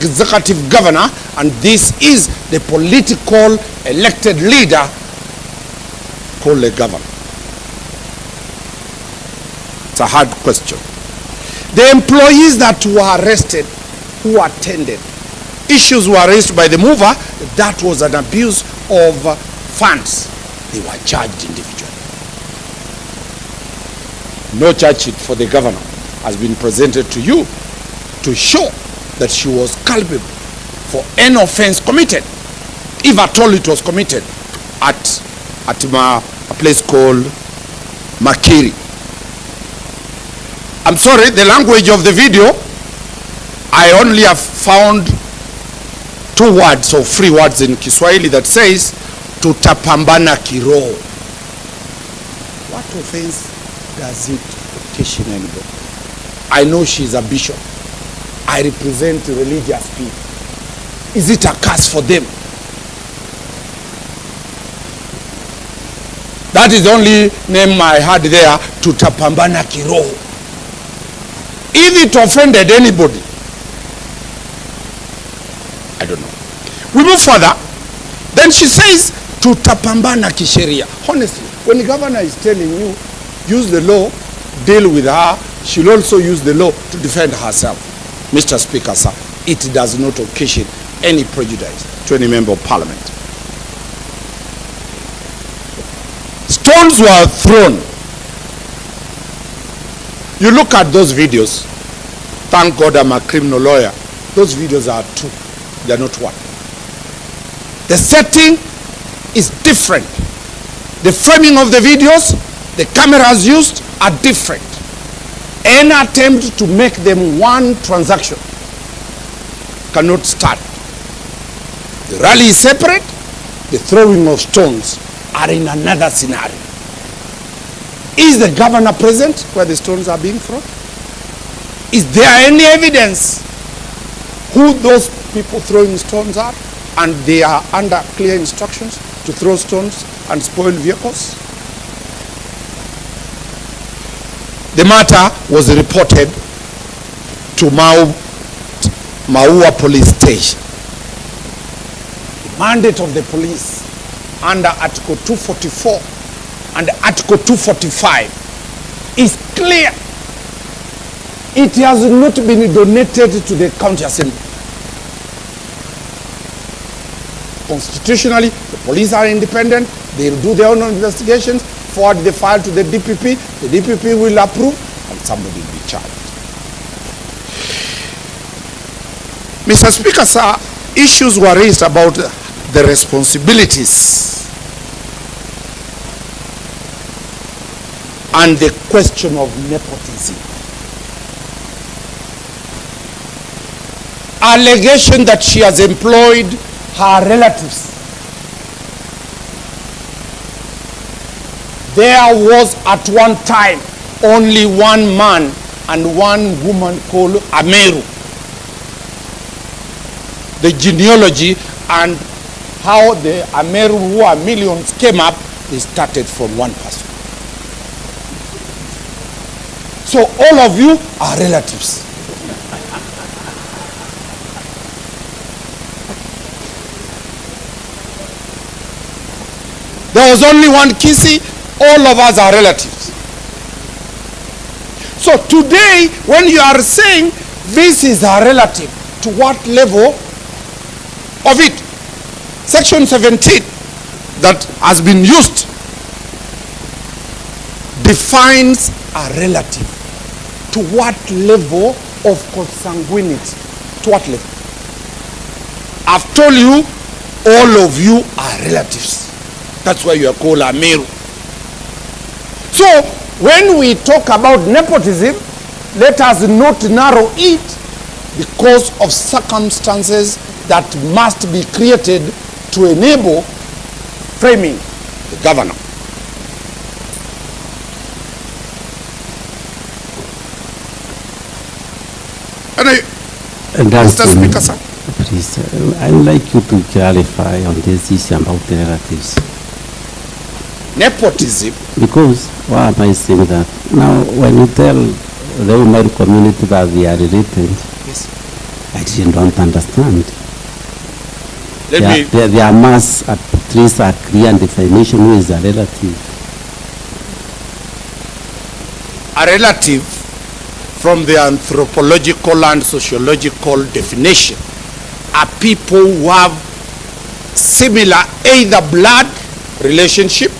executive governor, and this is the political elected leader called the governor? It's a hard question. The employees that were arrested, who attended, issues were raised by the mover, that was an abuse of funds. They were charged individually. No charge sheet for the governor has been presented to you to show that she was culpable for any offense committed, if at all it was committed, at a place called Makiri. I'm sorry, the language of the video, I only have found 2 words or 3 words in Kiswahili that says, tutapambana kiroho. What offense does it occasion anybody? I know she's a bishop. I represent religious people. Is it a curse for them? That is the only name I had there, tutapambana kiroho. If it offended anybody, I don't know. We move further. Then she says, tutapambana kisheria. Honestly, when the governor is telling you, use the law, deal with her, she'll also use the law to defend herself. Mr. Speaker, sir, it does not occasion any prejudice to any member of parliament. Stones were thrown. You look at those videos. Thank God I'm a criminal lawyer. Those videos are 2. They are not 1. The setting is different. The framing of the videos, the cameras used are different. Any attempt to make them one transaction cannot start. The rally is separate. The throwing of stones are in another scenario. Is the governor present where the stones are being thrown? Is there any evidence who those people throwing stones are, and they are under clear instructions to throw stones and spoil vehicles? The matter was reported to Maua police station. The mandate of the police under Article 244 and Article 245 is clear. It has not been donated to the county assembly. Constitutionally, the police are independent. They will do their own investigations, forward the file to the DPP. The DPP will approve, and somebody will be charged. Mr. Speaker, sir, issues were raised about the responsibilities and the question of nepotism. Allegation that she has employed her relatives. There was at one time only one man and one woman called Meru. The genealogy and how the Meru, who are millions, came up, they started from one person. So all of you are relatives. There was only one Kisi, all of us are relatives. So today, when you are saying this is a relative, to what level of it? Section 17 that has been used defines a relative. To what level of consanguinity? To what level? I've told you, all of you are relatives. That's why you are called Meru. So, when we talk about nepotism, let us not narrow it because of circumstances that must be created to enable framing the governor. Mr. Speaker, sir. Please, I would like you to clarify on this issue about the relatives. Nepotism. Because why am I saying that? Now, when you tell the Omari community that they are related, yes, I don't understand. Let me. There must at least a clear definition who is a relative. A relative, from the anthropological and sociological definition, are people who have similar either blood relationship,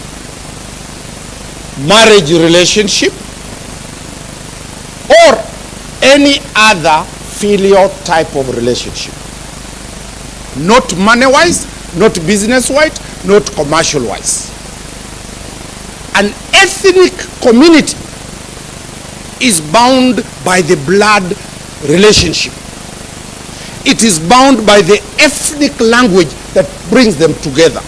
marriage relationship, or any other filial type of relationship. Not money-wise, not business-wise, not commercial-wise. An ethnic community is bound by the blood relationship. It is bound by the ethnic language that brings them together.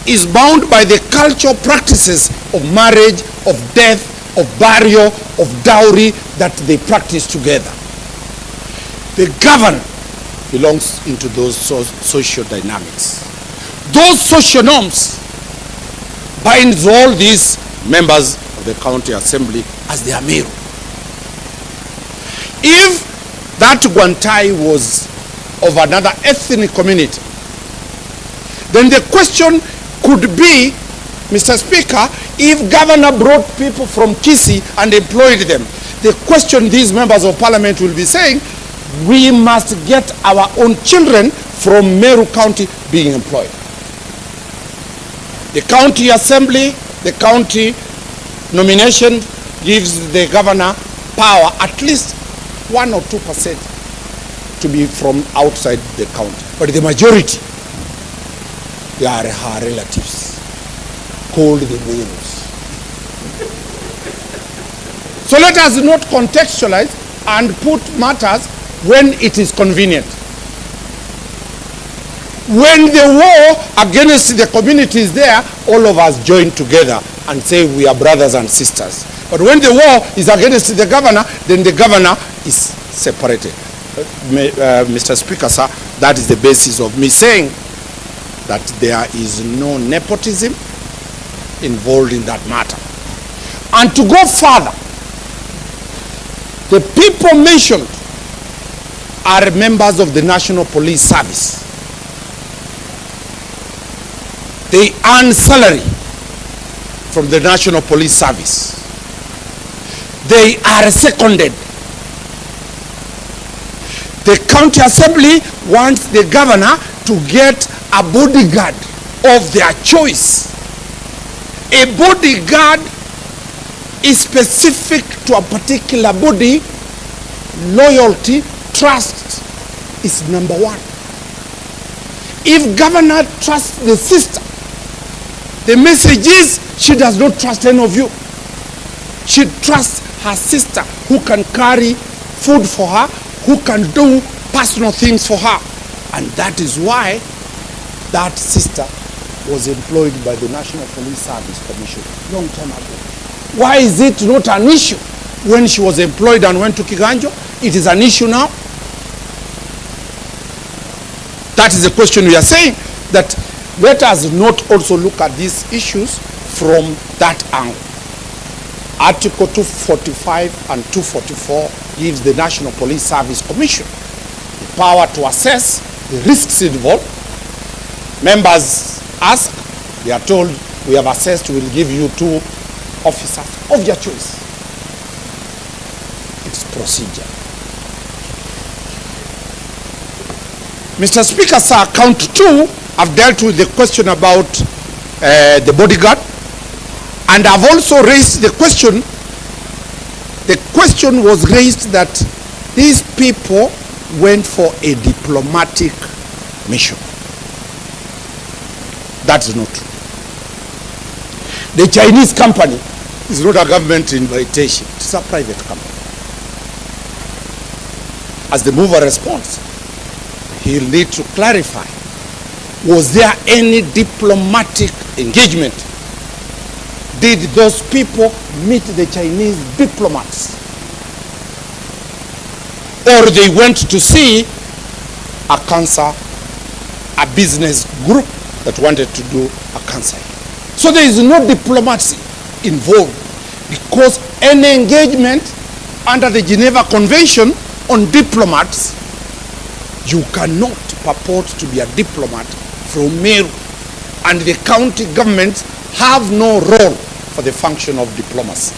Is bound by the cultural practices of marriage, of death, of burial, of dowry that they practice together. The governor belongs into those social dynamics. Those social norms binds all these members of the county assembly as their Meru. If that Gwantai was of another ethnic community, then the question could be, Mr. Speaker, if governor brought people from Kisii and employed them, the question these members of parliament will be saying, we must get our own children from Meru County being employed. The county assembly, the county nomination gives the governor power at least 1 or 2% to be from outside the county. But the majority, they are her relatives, called the Merus. So let us not contextualize and put matters when it is convenient. When the war against the community is there, all of us join together and say we are brothers and sisters. But when the war is against the governor, then the governor is separated. Mr. Speaker, sir, that is the basis of me saying that there is no nepotism involved in that matter. And to go further, the people mentioned are members of the National Police Service. They earn salary from the National Police Service. They are seconded. The county assembly wants the governor to get a bodyguard of their choice. A bodyguard is specific to a particular body. Loyalty, trust is number one. If governor trusts the sister, the message is she does not trust any of you. She trusts her sister who can carry food for her, who can do personal things for her. And that is why that sister was employed by the National Police Service Commission long time ago. Why is it not an issue when she was employed and went to Kiganjo? It is an issue now. That is the question we are saying, that let us not also look at these issues from that angle. Article 245 and 244 gives the National Police Service Commission the power to assess the risks involved. Members ask, they are told, we have assessed, we will give you 2 officers of your choice. It's procedure. Mr. Speaker, sir, count 2, I've dealt with the question about the bodyguard, and I've also raised the question was raised that these people went for a diplomatic mission. That is not true. The Chinese company is not a government invitation, it's a private company. As the mover responds, he'll need to clarify, was there any diplomatic engagement? Did those people meet the Chinese diplomats? Or they went to see a cancer, a business group that wanted to do a cancer? So there is no diplomacy involved, because any engagement under the Geneva Convention on diplomats You cannot purport to be a diplomat from Meru, and the county governments have no role for the function of diplomacy.